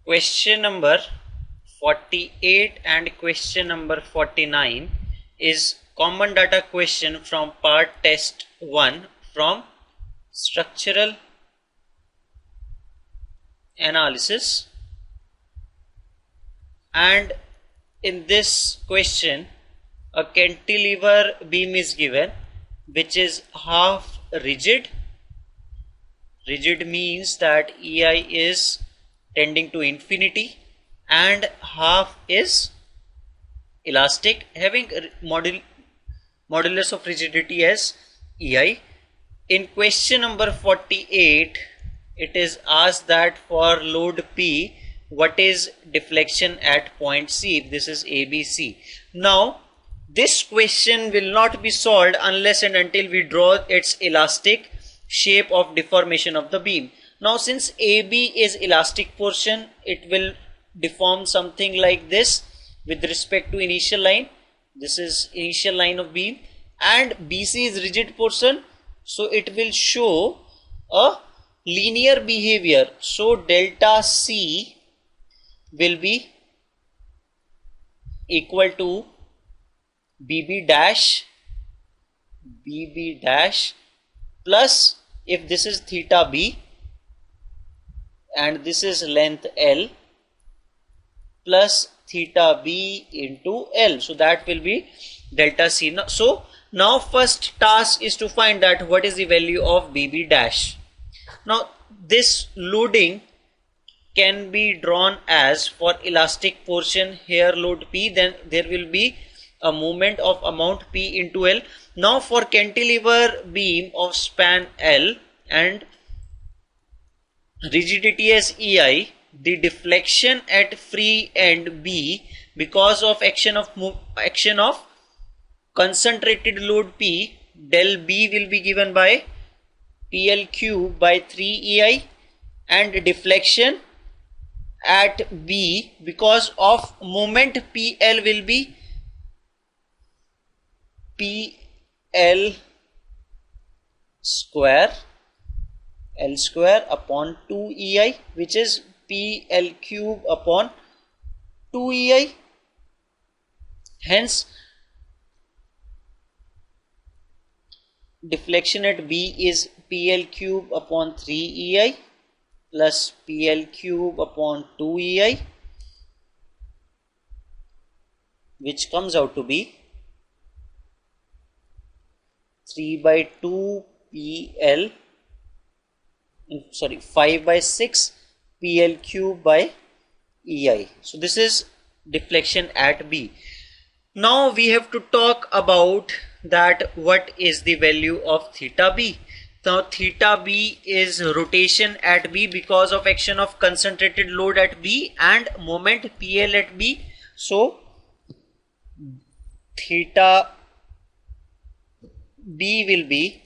Question number 48 and question number 49 is common data question from part test 1 from structural analysis, and in this question a cantilever beam is given which is half rigid. Rigid means that EI is tending to infinity and half is elastic, having modulus of rigidity as EI. In question number 48 it is asked that for load P what is deflection at point C. This is ABC. Now this question will not be solved unless and until we draw its elastic shape of deformation of the beam. Now since AB is elastic portion, it will deform something like this with respect to initial line. This is initial line of beam, and BC is rigid portion, so it will show a linear behavior. So delta C will be equal to BB dash plus, if this is theta B and this is length L, plus theta B into L, so that will be delta C. So now first task is to find that what is the value of BB dash. Now this loading can be drawn as, for elastic portion here load P, then there will be a moment of amount P into L. Now for cantilever beam of span L and rigidity as EI, the deflection at free end B because of action of concentrated load P, del B will be given by PL cube by 3 EI, and deflection at B because of moment PL will be PL square L square upon 2 EI, which is PL cube upon 2 EI. Hence deflection at B is PL cube upon 3 EI plus PL cube upon 2 EI, which comes out to be 5 by 6 PL cube by EI. So this is deflection at B. Now we have to talk about that what is the value of theta B. Now theta B is rotation at B because of action of concentrated load at B and moment PL at B. So theta B will be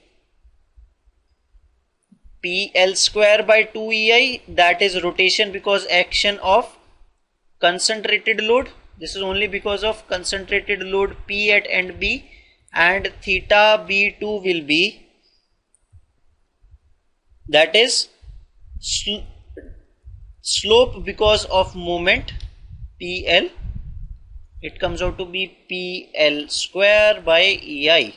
PL square by 2 EI, that is rotation because action of concentrated load. This is only because of concentrated load P at end B, and theta B2 will be, that is slope because of moment PL. It comes out to be PL square by EI.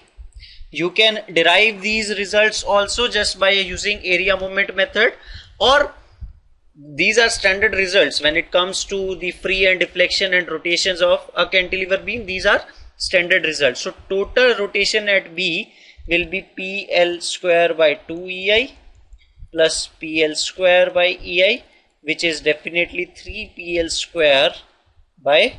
You can derive these results also just by using area moment method, or these are standard results when it comes to the free and deflection and rotations of a cantilever beam. These are standard results. So total rotation at B will be PL square by 2 EI plus PL square by EI, which is definitely 3 PL square by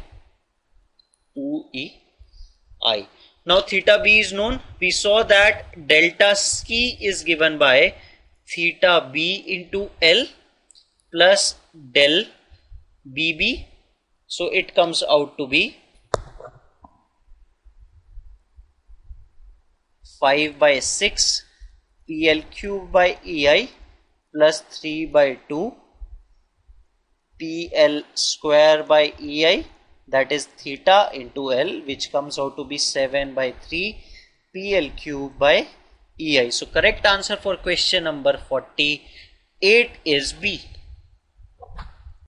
2 EI. Now theta B is known. We saw that delta C is given by theta B into L plus del BB. So it comes out to be 5 by 6 PL cube by EI plus 3 by 2 PL square by EI, that is theta into L, which comes out to be 7 by 3 PL cube by EI. So correct answer for question number 48 is B.